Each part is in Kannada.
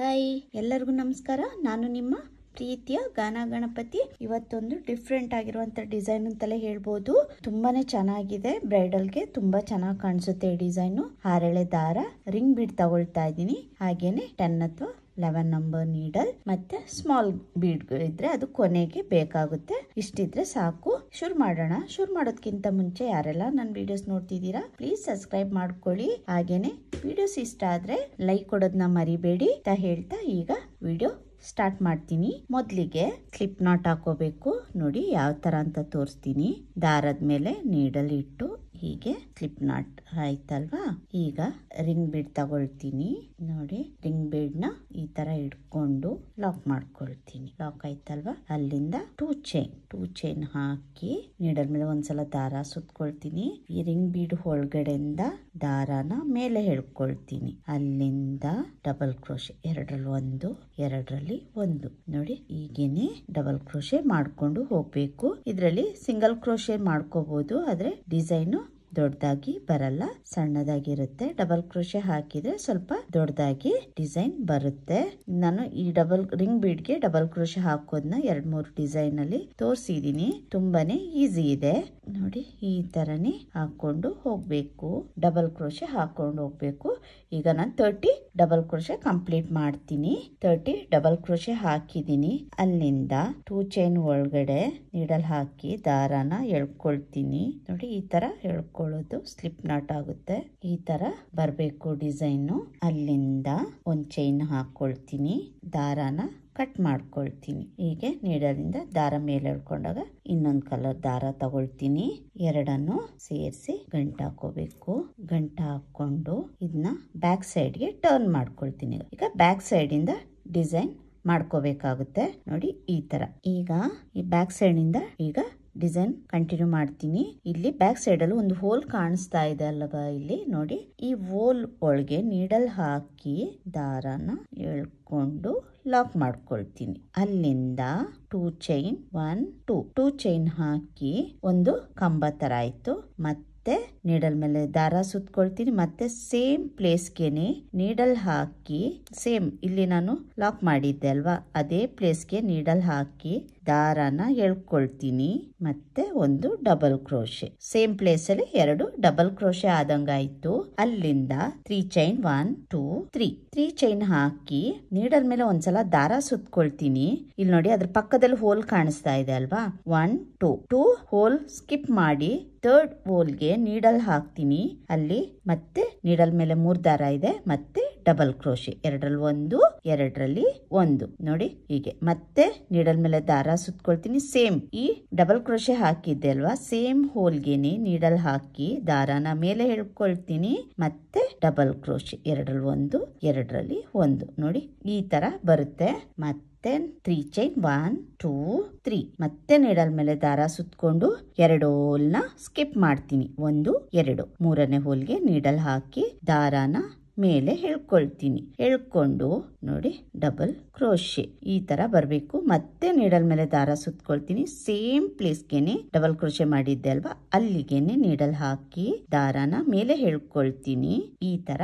ಹಾಯ್, ಎಲ್ಲರಿಗೂ ನಮಸ್ಕಾರ. ನಾನು ನಿಮ್ಮ ಪ್ರೀತಿಯ ಗಾನ ಗಣಪತಿ. ಇವತ್ತೊಂದು ಡಿಫ್ರೆಂಟ್ ಆಗಿರುವಂತ ಡಿಸೈನ್ ಅಂತಲೇ ಹೇಳ್ಬೋದು. ತುಂಬಾನೇ ಚೆನ್ನಾಗಿದೆ. ಬ್ರೈಡಲ್ಗೆ ತುಂಬಾ ಚೆನ್ನಾಗಿ ಕಾಣಿಸುತ್ತೆ ಈ ಡಿಸೈನು. ಹಾರೆಳೆ ದಾರ, ರಿಂಗ್ ಬೀಡ್ ತಗೊಳ್ತಾ ಇದ್ದೀನಿ. ಹಾಗೇನೆ 10 ಅಥವಾ 11 ನಂಬರ್ ನೀಡಲ್ ಮತ್ತೆ ಸ್ಮಾಲ್ ಬೀಡ್ ಇದ್ರೆ ಅದು ಕೊನೆಗೆ ಬೇಕಾಗುತ್ತೆ. ಇಷ್ಟಿದ್ರೆ ಸಾಕು. ಶುರು ಮಾಡೋಣ. ಶುರು ಮಾಡೋದಕ್ಕಿಂತ ಮುಂಚೆ ಯಾರೆಲ್ಲ ನನ್ನ ವಿಡಿಯೋಸ್ ನೋಡ್ತಿದ್ದೀರಾ, ಪ್ಲೀಸ್ ಸಬ್ಸ್ಕ್ರೈಬ್ ಮಾಡ್ಕೊಳ್ಳಿ. ಹಾಗೇನೆ ವಿಡಿಯೋಸ್ ಇಷ್ಟ ಆದ್ರೆ ಲೈಕ್ ಕೊಡೋದನ್ನ ಮರಿಬೇಡಿ ಅಂತ ಹೇಳ್ತಾ ಈಗ ವಿಡಿಯೋ ಸ್ಟಾರ್ಟ್ ಮಾಡ್ತೀನಿ. ಮೊದಲಿಗೆ ಸ್ಲಿಪ್ ನಾಟ್ ಹಾಕೋಬೇಕು. ನೋಡಿ ಯಾವ ತರ ಅಂತ ತೋರಿಸ್ತೀನಿ. ದಾರದ ಮೇಲೆ ನೀಡಲ್ ಇಟ್ಟು ಹೀಗೆ ಸ್ಲಿಪ್ ನಾಟ್ ಆಯ್ತಲ್ವಾ. ಈಗ ರಿಂಗ್ ಬೀಡ್ ತಗೊಳ್ತೀನಿ. ನೋಡಿ, ರಿಂಗ್ ಬೀಡ್ ನ ಈ ತರ ಇಟ್ಕೊಂಡು ಲಾಕ್ ಮಾಡ್ಕೊಳ್ತೀನಿ. ಲಾಕ್ ಆಯ್ತಲ್ವಾ. ಅಲ್ಲಿಂದ ಟೂ ಚೈನ್ ಹಾಕಿ ನೀಡಲ್ ಮೇಲೆ ಒಂದ್ಸಲ ದಾರ ಸುತ್ಕೊಳ್ತೀನಿ. ಈ ರಿಂಗ್ ಬೀಡ್ ಒಳಗಡೆಯಿಂದ ದಾರಾನ ಮೇಲೆ ಹೇಳ್ಕೊಳ್ತೀನಿ. ಅಲ್ಲಿಂದ ಡಬಲ್ ಕ್ರೋಶೆ, ಎರಡರಲ್ಲಿ ಒಂದು ನೋಡಿ. ಈಗೇನೆ ಡಬಲ್ ಕ್ರೋಶೆ ಮಾಡ್ಕೊಂಡು ಹೋಗ್ಬೇಕು. ಇದ್ರಲ್ಲಿ ಸಿಂಗಲ್ ಕ್ರೋಶೆ ಮಾಡ್ಕೋಬಹುದು, ಆದ್ರೆ ಡಿಸೈನ್ ದೊಡ್ಡದಾಗಿ ಬರಲ್ಲ, ಸಣ್ಣದಾಗಿರುತ್ತೆ. ಡಬಲ್ ಕ್ರೋಶೆ ಹಾಕಿದ್ರೆ ಸ್ವಲ್ಪ ದೊಡ್ಡದಾಗಿ ಡಿಸೈನ್ ಬರುತ್ತೆ. ನಾನು ಈ ಡಬಲ್ ರಿಂಗ್ ಬೀಡ್ಗೆ ಡಬಲ್ ಕ್ರೋಶೆ ಹಾಕೋದನ್ನ 2-3 ಡಿಸೈನ್ ಅಲ್ಲಿ ತೋರಿಸಿದೀನಿ. ತುಂಬಾನೇ ಈಸಿ ಇದೆ ನೋಡಿ. ಈ ತರನೇ ಹಾಕೊಂಡು ಹೋಗ್ಬೇಕು. ಡಬಲ್ ಕ್ರೋಶೆ ಹಾಕೊಂಡು ಹೋಗ್ಬೇಕು. ಈಗ ನಾನು 30 ಡಬಲ್ ಕ್ರೋಶೆ ಕಂಪ್ಲೀಟ್ ಮಾಡ್ತೀನಿ. 30 ಡಬಲ್ ಕ್ರೋಶೆ ಹಾಕಿದೀನಿ. ಅಲ್ಲಿಂದ 2 ಚೈನ್ ಒಳಗಡೆ ನೀಡಲ್ ಹಾಕಿ ದಾರಾನ ಎಳ್ಕೊಳ್ತೀನಿ. ನೋಡಿ, ಈ ತರ ಎಳ್ಕೊಳ್ಳೋದು ಸ್ಲಿಪ್ ನಾಟ್ ಆಗುತ್ತೆ. ಈ ತರ ಬರ್ಬೇಕು ಡಿಸೈನು. ಅಲ್ಲಿಂದ 1 ಚೈನ್ ಹಾಕೊಳ್ತೀನಿ. ದಾರಾನ ಕಟ್ ಮಾಡ್ಕೊಳ್ತೀನಿ. ಹೀಗೆ ನೀಡಲಿಂದ ದಾರ ಮೇಲೆ ಎಳ್ಕೊಂಡಾಗ ಇನ್ನೊಂದು ಕಲರ್ ದಾರ ತಗೊಳ್ತೀನಿ. ಎರಡನ್ನು ಸೇರಿಸಿ ಗಂಟು ಹಾಕೋಬೇಕು. ಗಂಟು ಹಾಕೊಂಡು ಇದನ್ನ ಬ್ಯಾಕ್ ಸೈಡ್ಗೆ ಟರ್ನ್ ಮಾಡ್ಕೊಳ್ತೀನಿ. ಈಗ ಬ್ಯಾಕ್ ಸೈಡ್ ಇಂದ ಡಿಸೈನ್ ಮಾಡ್ಕೋಬೇಕಾಗುತ್ತೆ. ನೋಡಿ ಈ ತರ. ಈಗ ಈ ಬ್ಯಾಕ್ ಸೈಡ್ ಇಂದ ಈಗ ಡಿಸೈನ್ ಕಂಟಿನ್ಯೂ ಮಾಡ್ತೀನಿ. ಇಲ್ಲಿ ಬ್ಯಾಕ್ ಸೈಡ್ ಅಲ್ಲಿ ಒಂದು ಹೋಲ್ ಕಾಣಿಸ್ತಾ ಇದೆ ಅಲ್ವಾ, ಇಲ್ಲಿ ನೋಡಿ. ಈ ಹೋಲ್ ಒಳಗೆ ನೀಡಲ್ ಹಾಕಿ ದಾರಾನ ಎಳ್ಕೊಂಡು ಲಾಕ್ ಮಾಡ್ಕೊಳ್ತೀನಿ. ಅಲ್ಲಿಂದ 2 ಚೈನ್ 1 2 ಚೈನ್ ಹಾಕಿ ಒಂದು ಕಂಬ ತರ ಆಯ್ತು. ಮತ್ತೆ ನೀಡಲ್ ಮೇಲೆ ದಾರ ಸುತ್ಕೊಳ್ತೀನಿ. ಮತ್ತೆ ಸೇಮ್ ಪ್ಲೇಸ್ಗೆನೆ ನೀಡಲ್ ಹಾಕಿ, ಸೇಮ್ ಇಲ್ಲಿ ನಾನು ಲಾಕ್ ಮಾಡಿದ್ದೆ ಅಲ್ವಾ, ಅದೇ ಪ್ಲೇಸ್ಗೆ ನೀಡಲ್ ಹಾಕಿ ದಾರಾನ ಎಳ್ಕೊಳ್ತೀನಿ. ಮತ್ತೆ ಒಂದು ಡಬಲ್ ಕ್ರೋಶೆ, ಸೇಮ್ ಪ್ಲೇಸ್ ಅಲ್ಲಿ 2 ಡಬಲ್ ಕ್ರೋಶೆ ಆದಂಗಾಯ್ತು. ಅಲ್ಲಿಂದ 3 ಚೈನ್ 1 2 3 ಚೈನ್ ಹಾಕಿ ನೀಡಲ್ ಮೇಲೆ ಒಂದ್ಸಲ ದಾರ ಸುತ್ಕೊಳ್ತೀನಿ. ಇಲ್ಲಿ ನೋಡಿ, ಅದ್ರ ಪಕ್ಕದಲ್ಲಿ ಹೋಲ್ ಕಾಣಿಸ್ತಾ ಇದೆ ಅಲ್ವಾ. 1 2 ಹೋಲ್ ಸ್ಕಿಪ್ ಮಾಡಿ 3rd ಹೋಲ್ಗೆ ನೀಡಲ್ ಹಾಕ್ತೀನಿ. ಅಲ್ಲಿ ಮತ್ತೆ ನೀಡಲ್ ಮೇಲೆ 3 ದಾರ ಇದೆ. ಮತ್ತೆ ಡಬಲ್ ಕ್ರೋಶೆ, ಎರಡರಲ್ಲಿ ಒಂದು ನೋಡಿ. ಹೀಗೆ ಮತ್ತೆ ನೀಡಲ್ ಮೇಲೆ ದಾರ ಸುತ್ಕೊಳ್ತೀನಿ. ಸೇಮ್ ಈ ಡಬಲ್ ಕ್ರೋಶೆ ಹಾಕಿದ್ದೆ ಅಲ್ವಾ, ಸೇಮ್ ಹೋಲ್ಗೆನೆ ನೀಡಲ್ ಹಾಕಿ ದಾರಾನ ಮೇಲೆ ಹೇಳ್ಕೊಳ್ತೀನಿ. ಮತ್ತೆ ಡಬಲ್ ಕ್ರೋಶೆ, ಎರಡರಲ್ಲಿ ಒಂದು ನೋಡಿ. ಈ ತರ ಬರುತ್ತೆ. ಮತ್ತೆ 3 ಚೈನ್ 1 2 3 ಮತ್ತೆ ನೀಡಲ್ ಮೇಲೆ ದಾರ ಸುತ್ಕೊಂಡು 2 ಹೋಲ್ನ ಸ್ಕಿಪ್ ಮಾಡ್ತೀನಿ. 1 2 ಮೂರನೇ ಹೋಲ್ಗೆ ನೀಡಲ್ ಹಾಕಿ ದಾರಾನ ಮೇಲೆ ಹೇಳ್ಕೊಳ್ತೀನಿ. ಹೇಳ್ಕೊಂಡು ನೋಡಿ ಡಬಲ್ ಕ್ರೋಶೆ ಈ ತರ ಬರ್ಬೇಕು. ಮತ್ತೆ ನೀಡಲ್ ಮೇಲೆ ದಾರ ಸುತ್ಕೊಳ್ತೀನಿ. ಸೇಮ್ ಪ್ಲೇಸ್ಗೆನೆ ಡಬಲ್ ಕ್ರೋಶೆ ಮಾಡಿದ್ದೆ ಅಲ್ವಾ, ಅಲ್ಲಿಗೆನೆ ನೀಡಲ್ ಹಾಕಿ ದಾರಾನ ಮೇಲೆ ಹೇಳ್ಕೊಳ್ತೀನಿ. ಈ ತರ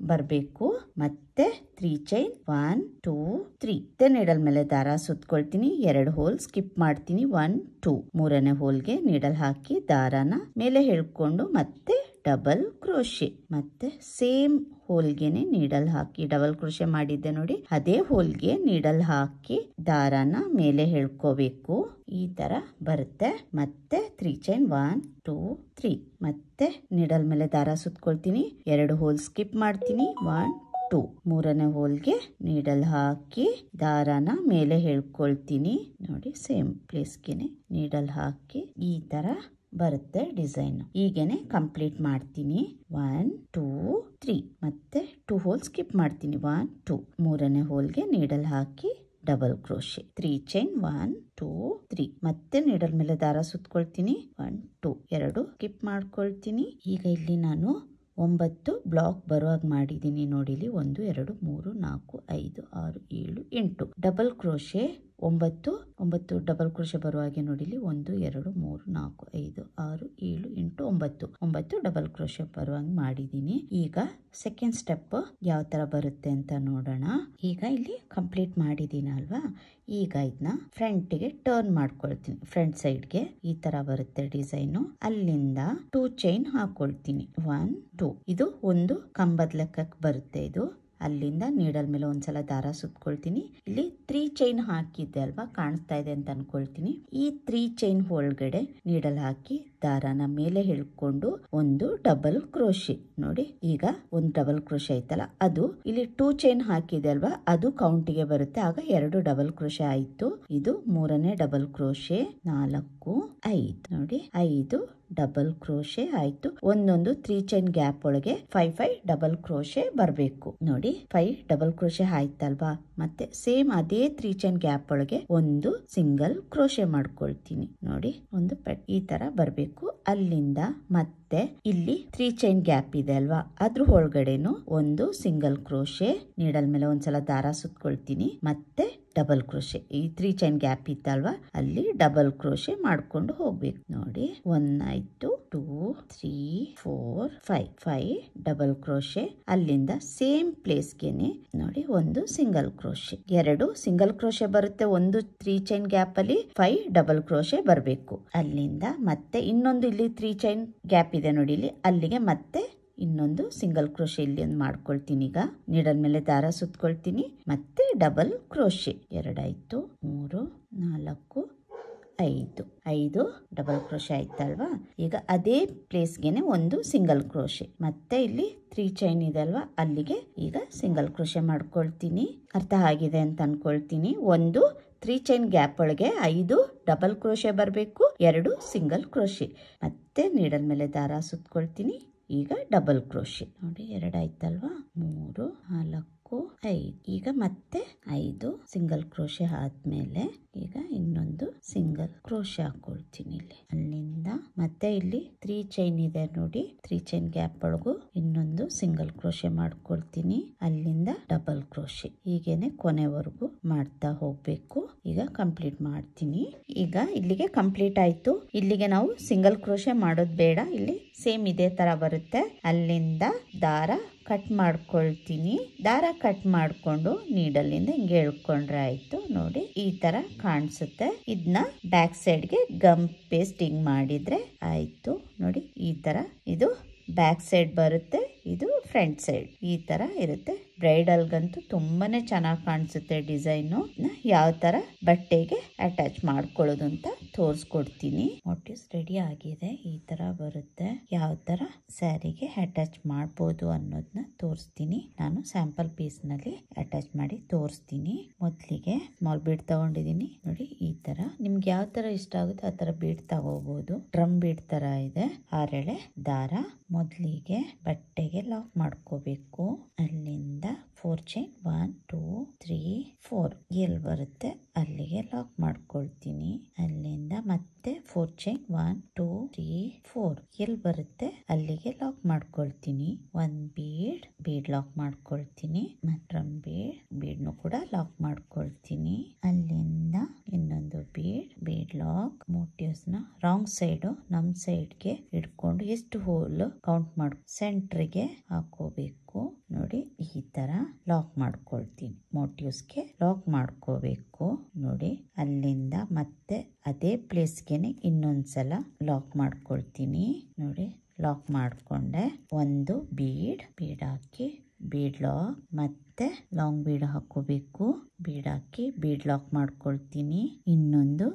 ಬರ್ಬೇಕು. ಮತ್ತೆ 3 ಚೈನ್ 1 2 3 ಮತ್ತೆ ನೀಡಲ್ ಮೇಲೆ ದಾರ ಸುತ್ಕೊಳ್ತೀನಿ. 2 ಹೋಲ್ ಸ್ಕಿಪ್ ಮಾಡ್ತೀನಿ. 1 2 ಮೂರನೇ ಹೋಲ್ಗೆ ನೀಡಲ್ ಹಾಕಿ ದಾರಾನ ಮೇಲೆ ಹೇಳ್ಕೊಂಡು ಮತ್ತೆ ಡಬಲ್ ಕ್ರೋಶೆ. ಮತ್ತೆ ಸೇಮ್ ಹೋಲ್ಗೆನೆ ನೀಡಲ್ ಹಾಕಿ ಡಬಲ್ ಕ್ರೋಶೆ ಮಾಡಿದ್ದೆ ನೋಡಿ, ಅದೇ ಹೋಲ್ಗೆ ನೀಡಲ್ ಹಾಕಿ ದಾರಾನ ಮೇಲೆ ಹೇಳ್ಕೋಬೇಕು. ಈ ತರ ಬರುತ್ತೆ. ಮತ್ತೆ 3 ಚೈನ್ 1 2 3 ಮತ್ತೆ ನೀಡಲ್ ಮೇಲೆ ದಾರ ಸುತ್ಕೊಳ್ತೀನಿ. 2 ಹೋಲ್ ಸ್ಕಿಪ್ ಮಾಡ್ತೀನಿ. 1 2 ಮೂರನೇ ಹೋಲ್ಗೆ ನೀಡಲ್ ಹಾಕಿ ದಾರಾನ ಮೇಲೆ ಹೇಳ್ಕೊಳ್ತೀನಿ. ನೋಡಿ, ಸೇಮ್ ಪ್ಲೇಸ್ಗೆನೆ ನೀಡಲ್ ಹಾಕಿ ಈ ತರ ಬರುತ್ತೆ ಡಿಸೈನ್. ಈಗೇನೆ ಕಂಪ್ಲೀಟ್ ಮಾಡ್ತೀನಿ. 1 2 3 ಮತ್ತೆ 2 ಹೋಲ್ ಸ್ಕಿಪ್ ಮಾಡ್ತೀನಿ. 1 2 ಮೂರನೇ ಹೋಲ್ಗೆ ನೀಡಲ್ ಹಾಕಿ ಡಬಲ್ ಕ್ರೋಶೆ. 3 ಚೈನ್ 1 2 3 ಮತ್ತೆ ನೀಡಲ್ ಮೇಲೆ ದಾರ ಸುತ್ಕೊಳ್ತೀನಿ. 1 2 2 ಸ್ಕಿಪ್ ಮಾಡ್ಕೊಳ್ತೀನಿ. ಈಗ ಇಲ್ಲಿ ನಾನು 9 ಬ್ಲಾಕ್ ಬರುವಾಗ ಮಾಡಿದ್ದೀನಿ ನೋಡಿ. ಇಲ್ಲಿ 1 2 3 4 5 6 7 8 ಡಬಲ್ ಕ್ರೋಶೆ 9 9 ಡಬಲ್ ಕ್ರೋಶೆ ಬರುವ ಹಾಗೆ ನೋಡಿ ಇಲ್ಲಿ 1 2 3 4 5 6 7 8 9 9 ಡಬಲ್ ಕ್ರೋಶೆ ಬರುವಂಗೆ ಮಾಡಿದೀನಿ. ಈಗ ಸೆಕೆಂಡ್ ಸ್ಟೆಪ್ ಯಾವ ತರ ಬರುತ್ತೆ ಅಂತ ನೋಡೋಣ. ಈಗ ಇಲ್ಲಿ ಕಂಪ್ಲೀಟ್ ಮಾಡಿದೀನಿ ಅಲ್ವಾ, ಈಗ ಇದನ್ನ ಫ್ರಂಟ್ಗೆ ಟರ್ನ್ ಮಾಡ್ಕೊಳ್ತೀನಿ. ಫ್ರಂಟ್ ಸೈಡ್ಗೆ ಈ ತರ ಬರುತ್ತೆ ಡಿಸೈನು. ಅಲ್ಲಿಂದ 2 ಚೈನ್ ಹಾಕೊಳ್ತೀನಿ. 1 2 ಇದು ಒಂದು ಕಂಬದ ಲೆಕ್ಕಕ್ಕೆ ಬರುತ್ತೆ. ಇದು ಅಲ್ಲಿಂದ ನೀಡಲ್ ಮೇಲೆ ಒಂದ್ಸಲ ದಾರ ಸುತ್ಕೊಳ್ತೀನಿ. ಇಲ್ಲಿ 3 ಚೈನ್ ಹಾಕಿದ್ದೆ ಅಲ್ವಾ, ಕಾಣಿಸ್ತಾ ಇದೆ ಅಂತ ಅನ್ಕೊಳ್ತೀನಿ. ಈ 3 ಚೈನ್ ಒಳಗಡೆ ನೀಡಲ್ ಹಾಕಿ ದಾರಾನ ಮೇಲೆ ಹಿಡ್ಕೊಂಡು ಒಂದು ಡಬಲ್ ಕ್ರೋಶೆ ನೋಡಿ. ಈಗ ಒಂದು ಡಬಲ್ ಕ್ರೋಶೆ ಆಯ್ತಲ್ಲ, ಅದು ಇಲ್ಲಿ 2 ಚೈನ್ ಹಾಕಿದೆ ಅಲ್ವಾ, ಅದು ಕೌಂಟಿಗೆ ಬರುತ್ತೆ. ಆಗ 2 ಡಬಲ್ ಕ್ರೋಶೆ ಆಯ್ತು. ಇದು 3ನೇ ಡಬಲ್ ಕ್ರೋಶೆ. 4 5 ನೋಡಿ, 5 ಡಬಲ್ ಕ್ರೋಶೆ ಆಯ್ತು. ಒಂದೊಂದು 3 ಚೈನ್ ಗ್ಯಾಪ್ ಒಳಗೆ 5 ಡಬಲ್ ಕ್ರೋಶೆ ಬರಬೇಕು ನೋಡಿ. 5 ಡಬಲ್ ಕ್ರೋಶೆ ಆಯ್ತಲ್ವಾ, ಮತ್ತೆ ಸೇಮ್ ಅದೇ 3 ಚೈನ್ ಗ್ಯಾಪ್ ಒಳಗೆ ಒಂದು ಸಿಂಗಲ್ ಕ್ರೋಶೆ ಮಾಡ್ಕೊಳ್ತೀನಿ ನೋಡಿ. ಒಂದು ಈ ತರ ಬರಬೇಕು. ಅಲ್ಲಿಂದ ಮತ್ತೆ ಇಲ್ಲಿ 3 ಚೈನ್ ಗ್ಯಾಪ್ ಇದೆ ಅಲ್ವಾ, ಅದ್ರ ಒಳಗಡೆನು ಒಂದು ಸಿಂಗಲ್ ಕ್ರೋಶೆ. ನೀಡಲ್ ಮೇಲೆ ಒಂದ್ಸಲ ದಾರ ಸುತ್ಕೊಳ್ತೀನಿ. ಮತ್ತೆ ಡಬಲ್ ಕ್ರೋಶೆ. ಈ 3 ಚೈನ್ ಗ್ಯಾಪ್ ಇತ್ತಲ್ವಾ, ಅಲ್ಲಿ ಡಬಲ್ ಕ್ರೋಶೆ ಮಾಡ್ಕೊಂಡು ಹೋಗ್ಬೇಕು ನೋಡಿ. 1 ಆಯ್ತು, 2 3 4 5 ಡಬಲ್ ಕ್ರೋಶೆ. ಅಲ್ಲಿಂದ ಸೇಮ್ ಪ್ಲೇಸ್ಗೆನೆ ನೋಡಿ ಒಂದು ಸಿಂಗಲ್ ಕ್ರೋಶೆ. 2 ಸಿಂಗಲ್ ಕ್ರೋಶೆ ಬರುತ್ತೆ. ಒಂದು 3 ಚೈನ್ ಗ್ಯಾಪ್ ಅಲ್ಲಿ 5 ಡಬಲ್ ಕ್ರೋಶೆ ಬರಬೇಕು. ಅಲ್ಲಿಂದ ಮತ್ತೆ ಇನ್ನೊಂದು ಇಲ್ಲಿ 3 ಚೈನ್ ಗ್ಯಾಪ್ ಇದೆ ನೋಡಿ, ಇಲ್ಲಿ ಅಲ್ಲಿಗೆ ಮತ್ತೆ ಇನ್ನೊಂದು ಸಿಂಗಲ್ ಕ್ರೋಶೆ ಇಲ್ಲಿ ಒಂದು ಮಾಡ್ಕೊಳ್ತೀನಿ. ಈಗ ನೀಡಲ್ ಮೇಲೆ ದಾರ ಸುತ್ಕೊಳ್ತೀನಿ. ಮತ್ತೆ ಡಬಲ್ ಕ್ರೋಶೆ. 2 ಆಯ್ತು, 3 4 5 ಡಬಲ್ ಕ್ರೋಶೆ ಆಯ್ತಲ್ವಾ. ಈಗ ಅದೇ ಪ್ಲೇಸ್ಗೆನೆ ಒಂದು ಸಿಂಗಲ್ ಕ್ರೋಶೆ. ಮತ್ತೆ ಇಲ್ಲಿ 3 ಚೈನ್ ಇದೆ ಅಲ್ವಾ, ಅಲ್ಲಿಗೆ ಈಗ ಸಿಂಗಲ್ ಕ್ರೋಶೆ ಮಾಡ್ಕೊಳ್ತೀನಿ. ಅರ್ಥ ಆಗಿದೆ ಅಂತ ಅನ್ಕೊಳ್ತೀನಿ. ಒಂದು 3 ಚೈನ್ ಗ್ಯಾಪ್ ಒಳಗೆ 5 ಡಬಲ್ ಕ್ರೋಶೆ ಬರಬೇಕು, 2 ಸಿಂಗಲ್ ಕ್ರೋಶೆ. ಮತ್ತೆ ನೀಡಲ್ ಮೇಲೆ ದಾರ ಸುತ್ಕೊಳ್ತೀನಿ. ಈಗ ಡಬಲ್ ಕ್ರೋಶೆ ನೋಡಿ. 2 ಆಯ್ತಲ್ವಾ, 3 4 5. ಈಗ ಮತ್ತೆ 5 ಸಿಂಗಲ್ ಕ್ರೋಶೆ ಆದ್ಮೇಲೆ ಈಗ ಇನ್ನೊಂದು ಸಿಂಗಲ್ ಕ್ರೋಶೆ ಹಾಕೊಳ್ತೀನಿ ಇಲ್ಲಿ. ಅಲ್ಲಿಂದ ಮತ್ತೆ ಇಲ್ಲಿ 3 ಚೈನ್ ಇದೆ ನೋಡಿ, 3 ಚೈನ್ ಗ್ಯಾಪ್ ಒಳಗು ಇನ್ನೊಂದು ಸಿಂಗಲ್ ಕ್ರೋಶೆ ಮಾಡ್ಕೊಳ್ತೀನಿ. ಅಲ್ಲಿಂದ ಡಬಲ್ ಕ್ರೋಶೆ. ಹೀಗೇನೆ ಕೊನೆವರೆಗೂ ಮಾಡ್ತಾ ಹೋಗ್ಬೇಕು. ಈಗ ಕಂಪ್ಲೀಟ್ ಮಾಡ್ತೀನಿ. ಈಗ ಇಲ್ಲಿಗೆ ಕಂಪ್ಲೀಟ್ ಆಯ್ತು. ಇಲ್ಲಿಗೆ ನಾವು ಸಿಂಗಲ್ ಕ್ರೋಶೆ ಮಾಡೋದು ಬೇಡ, ಇಲ್ಲಿ ಸೇಮ್ ಇದೇ ತರ ಬರುತ್ತೆ. ಅಲ್ಲಿಂದ ದಾರ ಕಟ್ ಮಾಡ್ಕೊಳ್ತೀನಿ. ದಾರ ಕಟ್ ಮಾಡ್ಕೊಂಡು ನೀಡಲ್ಲಿಂದ ಹಿಂಗೆ ಎಳ್ಕೊಂಡ್ರೆ ಆಯ್ತು ನೋಡಿ. ಈ ತರ ಕಾಣಿಸುತ್ತೆ. ಇದನ್ನ ಬ್ಯಾಕ್ ಸೈಡ್ಗೆ ಗಮ್ ಪೇಸ್ಟ್ ಹಿಂಗ್ ಮಾಡಿದ್ರೆ ಆಯ್ತು ನೋಡಿ. ಈ ತರ ಇದು ಬ್ಯಾಕ್ ಸೈಡ್ ಬರುತ್ತೆ, ಇದು ಫ್ರಂಟ್ ಸೈಡ್. ಈ ತರ ಇರುತ್ತೆ. ಬ್ರೈಡಲ್ಗಂತೂ ತುಂಬಾನೇ ಚೆನ್ನಾಗಿ ಕಾಣಿಸುತ್ತೆ ಡಿಸೈನು. ಯಾವ ತರ ಬಟ್ಟೆಗೆ ಅಟ್ಯಾಚ್ ಮಾಡ್ಕೊಳ್ಳೋದು ಅಂತ ತೋರಿಸ್ಕೊಡ್ತೀನಿ. ಮೋಟಿವ್ಸ್ ರೆಡಿ ಆಗಿದೆ. ಈ ತರ ಬರುತ್ತೆ. ಯಾವ ತರ ಸ್ಯಾರಿಗೆ ಅಟ್ಯಾಚ್ ಮಾಡ್ಬೋದು ಅನ್ನೋದನ್ನ ತೋರಿಸ್ತೀನಿ. ನಾನು ಸ್ಯಾಂಪಲ್ ಪೀಸ್ ನಲ್ಲಿ ಅಟ್ಯಾಚ್ ಮಾಡಿ ತೋರಿಸ್ತೀನಿ. ಮೊದಲಿಗೆ ಸ್ಮಾಲ್ ಬೀಡ್ ತಗೊಂಡಿದ್ದೀನಿ ನೋಡಿ. ಈ ತರ ನಿಮ್ಗೆ ಯಾವ ತರ ಇಷ್ಟ ಆಗುತ್ತೆ ಆ ತರ ಬೀಡ್ ತಗೋಬಹುದು. ಡ್ರಮ್ ಬೀಡ್ ತರ ಇದೆ. 6 ಎಳೆ ದಾರ ಮೊದಲಿಗೆ ಬಟ್ಟೆಗೆ ಲಾಕ್ ಮಾಡ್ಕೋಬೇಕು. ಅಲ್ಲಿಂದ 4 ಚೈನ್ 1 2 3 4 ಎಲ್ಲಿ ಬರುತ್ತೆ ಅಲ್ಲಿಗೆ ಲಾಕ್ ಮಾಡ್ಕೊಳ್ತೀನಿ. ಅಲ್ಲಿಂದ ಮತ್ತೆ 4 ಚೈನ್ 1 2 3 4 ಎಲ್ಲಿ ಬರುತ್ತೆ ಅಲ್ಲಿಗೆ ಲಾಕ್ ಮಾಡ್ಕೊಳ್ತೀನಿ. 1 ಬೀಡ್ ಲಾಕ್ ಮಾಡ್ಕೊಳ್ತೀನಿ. ಮತ್ತೆ ಬೀಡ್ನು ಕೂಡ ಲಾಕ್ ಮಾಡ್ಕೊಳ್ತೀನಿ. ಅಲ್ಲಿಂದ ಇನ್ನೊಂದು ಬೀಡ್ ಲಾಕ್. ಮೋಟಿವ್ಸ್ ನ ರಾಂಗ್ ಸೈಡ್ ನಮ್ ಸೈಡ್ಗೆ ಇಟ್ಕೊಂಡು ಎಷ್ಟು ಹೋಲ್ ಕೌಂಟ್ ಮಾಡಿ ಸೆಂಟ್ರಿಗೆ ಹಾಕೋಬೇಕು ನೋಡಿ. ಈ ತರ ಲಾಕ್ ಮಾಡ್ಕೊಳ್ತೀನಿ. ಮೋಟಿವ್ಸ್ಗೆ ಲಾಕ್ ಮಾಡ್ಕೋಬೇಕು ನೋಡಿ. ಅಲ್ಲಿಂದ ಮತ್ತೆ ಅದೇ ಪ್ಲೇಸ್ಗೆನೆ ಇನ್ನೊಂದ್ಸಲ ಲಾಕ್ ಮಾಡ್ಕೊಳ್ತೀನಿ ನೋಡಿ. ಲಾಕ್ ಮಾಡ್ಕೊಂಡೆ. ಒಂದು ಬೀಡ್ ಹಾಕಿ ಬೀಡ್ ಲಾಕ್, ಮತ್ತೆ ಲಾಂಗ್ ಬೀಡ್ ಹಾಕೋಬೇಕು. ಬೀಡ್ ಹಾಕಿ ಬೀಡ್ ಲಾಕ್ ಮಾಡ್ಕೊಳ್ತೀನಿ. ಇನ್ನೊಂದು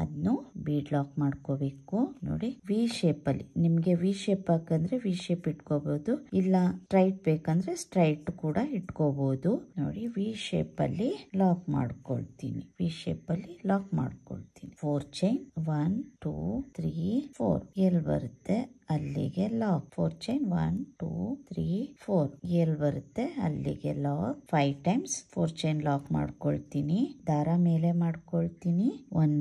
ಅದನ್ನು ಬೀಡ್ ಲಾಕ್ ಮಾಡ್ಕೋಬೇಕು ನೋಡಿ. ವಿ ಶೇಪ್ ಅಲ್ಲಿ ನಿಮ್ಗೆ ವಿ ಶೇಪ್ ಹಾಕಂದ್ರೆ ವಿ ಶೇಪ್ ಇಟ್ಕೋಬಹುದು, ಇಲ್ಲ ಸ್ಟ್ರೈಟ್ ಬೇಕಂದ್ರೆ ಸ್ಟ್ರೈಟ್ ಕೂಡ ಇಟ್ಕೋಬಹುದು ನೋಡಿ. ವಿ ಶೇಪ್ ಅಲ್ಲಿ ಲಾಕ್ ಮಾಡ್ಕೊಳ್ತೀನಿ. 4 ಚೈನ್ 1 2 3 4 ಎಲ್ಲಿ ಬರುತ್ತೆ ಅಲ್ಲಿಗೆ ಲಾಕ್. 4 ಚೈನ್ 1 2 3 4 ಎಲ್ಲಿ ಬರುತ್ತೆ ಅಲ್ಲಿಗೆ ಲಾಕ್. 5 ಟೈಮ್ಸ್ 4 ಚೈನ್ ಲಾಕ್ ಮಾಡ್ಕೊಳ್ತೀನಿ. ದಾರ ಮೇಲೆ ಮಾಡ್ಕೊಳ್ತೀನಿ. 1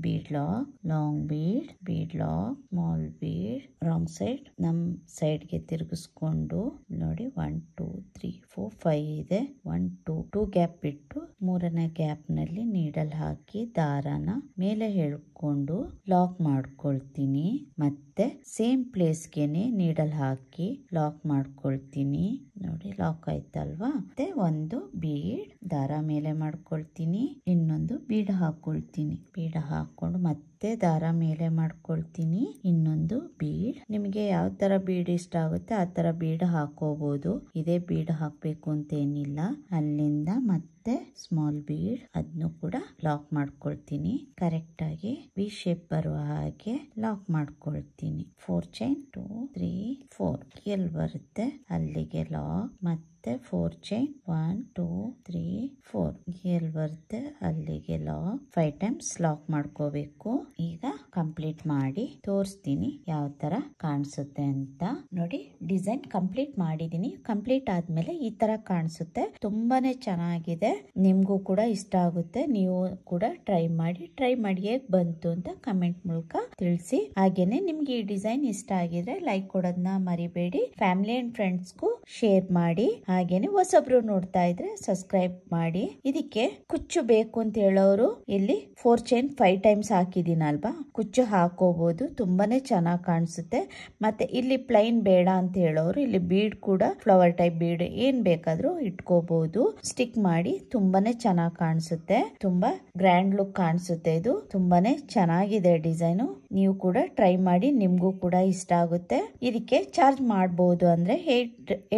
bead lock, long bead lock, small bead wrong side ನಮ್ ಸೈಡ್ಗೆ ತಿರುಗಿಸ್ಕೊಂಡು ನೋಡಿ. 1 2 3 4 5 ಇದೆ. 1 2 ಗ್ಯಾಪ್ ಬಿಟ್ಟು ಮೂರನೇ ಗ್ಯಾಪ್ ನಲ್ಲಿ ನೀಡಲ್ ಹಾಕಿ ದಾರನ ಮೇಲೆ ಎಳ್ಕೊಂಡು ಲಾಕ್ ಮಾಡ್ಕೊಳ್ತೀನಿ. ಮತ್ತೆ ಸೇಮ್ ಪ್ಲೇಸ್ಗೆನೆ ನೀಡಲ್ ಹಾಕಿ ಲಾಕ್ ಮಾಡ್ಕೊಳ್ತೀನಿ. ನೋಡಿ ಲಾಕ್ ಆಯ್ತಲ್ವಾ. ಮತ್ತೆ ಒಂದು ಬೀಡ್ ದಾರ ಮೇಲೆ ಮಾಡ್ಕೊಳ್ತೀನಿ, ಇನ್ನೊಂದು ಬೀಡ್ ಹಾಕೊಳ್ತೀನಿ. ಬೀಡ್ ಹಾಕೊಂಡು ಮತ್ತೆ ದಾರ ಮೇಲೆ ಮಾಡ್ಕೊಳ್ತೀನಿ, ಇನ್ನೊಂದು ಬೀಡ್. ನಿಮಗೆ ಯಾವ ತರ ಬೀಡ್ ಇಷ್ಟ ಆಗುತ್ತೆ ಆ ತರ ಬೀಡ್ ಹಾಕೋಬಹುದು. ಇದೇ ಬೀಡ್ ಹಾಕ್ಬೇಕು ಅಂತ ಏನಿಲ್ಲ. ಅಲ್ಲಿಂದ ಮತ್ತೆ ಸ್ಮಾಲ್ ಬೀಡ್ ಅದನ್ನು ಕೂಡ ಲಾಕ್ ಮಾಡ್ಕೊಳ್ತೀನಿ. ಕರೆಕ್ಟ್ ಆಗಿ ವಿ ಶೇಪ್ ಬರುವ ಹಾಗೆ ಲಾಕ್ ಮಾಡ್ಕೊಳ್ತೀನಿ. 4 ಚೈನ್ 2 3 4 ಎಲ್ಲಿ ಬರುತ್ತೆ ಅಲ್ಲಿಗೆ ಲಾಕ್. ಮತ್ತೆ 4 ಚೈನ್ 1 2 3 4 ಎಲ್ಲಿ ಬರುತ್ತೆ ಅಲ್ಲಿಗೆ ಲಾಕ್. 5 ಟೈಮ್ಸ್ ಲಾಕ್ ಮಾಡ್ಕೋಬೇಕು. ಈಗ ಕಂಪ್ಲೀಟ್ ಮಾಡಿ ತೋರಿಸ್ತೀನಿ ಯಾವ ತರ ಕಾಣಿಸುತ್ತೆ ಅಂತ. ನೋಡಿ ಡಿಸೈನ್ ಕಂಪ್ಲೀಟ್ ಮಾಡಿದೀನಿ. ಕಂಪ್ಲೀಟ್ ಆದ್ಮೇಲೆ ಈ ತರ ಕಾಣಿಸುತ್ತೆ. ತುಂಬಾನೇ ಚೆನ್ನಾಗಿದೆ. ನಿಮ್ಗೂ ಕೂಡ ಇಷ್ಟ ಆಗುತ್ತೆ. ನೀವು ಕೂಡ ಟ್ರೈ ಮಾಡಿ ಹೇಗ್ ಬಂತು ಅಂತ ಕಮೆಂಟ್ ಮೂಲಕ ತಿಳಿಸಿ. ಹಾಗೇನೆ ನಿಮ್ಗೆ ಈ ಡಿಸೈನ್ ಇಷ್ಟ ಆಗಿದ್ರೆ ಲೈಕ್ ಕೊಡೋದನ್ನ ಮರಿಬೇಡಿ. ಫ್ಯಾಮಿಲಿ ಅಂಡ್ ಫ್ರೆಂಡ್ಸ್ಗೂ ಶೇರ್ ಮಾಡಿ. ಹಾಗೇನೆ ಹೊಸಬ್ರು ನೋಡ್ತಾ ಇದ್ರೆ ಸಬ್ಸ್ಕ್ರೈಬ್ ಮಾಡಿ. ಇದಕ್ಕೆ ಕುಚ್ಚು ಬೇಕು ಅಂತ ಹೇಳೋರು ಇಲ್ಲಿ 4 ಚೈನ್ 5 ಟೈಮ್ಸ್ ಹಾಕಿದೀನಲ್ವಾ, ಕುಚ್ಚು ಹಾಕೋಬಹುದು. ತುಂಬಾನೇ ಚೆನ್ನಾಗಿ ಕಾಣಿಸುತ್ತೆ. ಮತ್ತೆ ಇಲ್ಲಿ ಪ್ಲೈನ್ ಬೇಡ ಅಂತ ಹೇಳೋರು ಇಲ್ಲಿ ಬೀಡ್ ಕೂಡ ಫ್ಲವರ್ ಟೈಪ್ ಬೀಡ್ ಏನ್ ಬೇಕಾದ್ರೂ ಇಟ್ಕೋಬಹುದು. ಸ್ಟಿಕ್ ಮಾಡಿ ತುಂಬಾನೇ ಚೆನ್ನಾಗಿ ಕಾಣಿಸುತ್ತೆ. ತುಂಬಾ ಗ್ರ್ಯಾಂಡ್ ಲುಕ್ ಕಾಣಿಸುತ್ತೆ. ಇದು ತುಂಬಾನೇ ಚೆನ್ನಾಗಿದೆ ಡಿಸೈನು. ನೀವು ಕೂಡ ಟ್ರೈ ಮಾಡಿ, ನಿಮ್ಗೂ ಕೂಡ ಇಷ್ಟ ಆಗುತ್ತೆ. ಇದಕ್ಕೆ ಚಾರ್ಜ್ ಮಾಡಬಹುದು ಅಂದ್ರೆ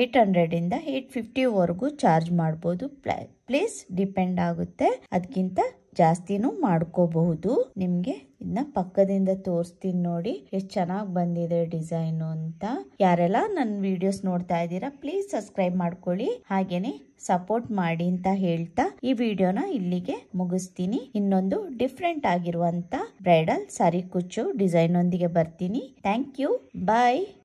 800 ಇಂದ 850 ವರೆಗೂ ಚಾರ್ಜ್ ಮಾಡಬಹುದು. ಪ್ಲೇಸ್ ಡಿಪೆಂಡ್ ಆಗುತ್ತೆ. ಅದಕ್ಕಿಂತ ಜಾಸ್ತಿನೂ ಮಾಡ್ಕೋಬಹುದು. ನಿಮ್ಗೆ ಇದನ್ನ ಪಕ್ಕದಿಂದ ತೋರಿಸ್ತೀನಿ ನೋಡಿ ಎಷ್ಟು ಚೆನ್ನಾಗಿ ಬಂದಿದೆ ಡಿಸೈನ್ ಅಂತ. ಯಾರೆಲ್ಲ ನನ್ನ ವಿಡಿಯೋಸ್ ನೋಡ್ತಾ ಇದ್ದೀರಾ ಪ್ಲೀಸ್ ಸಬ್ಸ್ಕ್ರೈಬ್ ಮಾಡ್ಕೊಳ್ಳಿ, ಹಾಗೇನೆ ಸಪೋರ್ಟ್ ಮಾಡಿ ಅಂತ ಹೇಳ್ತಾ ಈ ವಿಡಿಯೋನ ಇಲ್ಲಿಗೆ ಮುಗಿಸ್ತೀನಿ. ಇನ್ನೊಂದು ಡಿಫ್ರೆಂಟ್ ಆಗಿರುವಂತ ಬ್ರೈಡಲ್ ಸಾರಿ ಕುಚ್ಚು ಡಿಸೈನ್ ಒಂದಿಗೆ ಬರ್ತೀನಿ. Thank you, bye.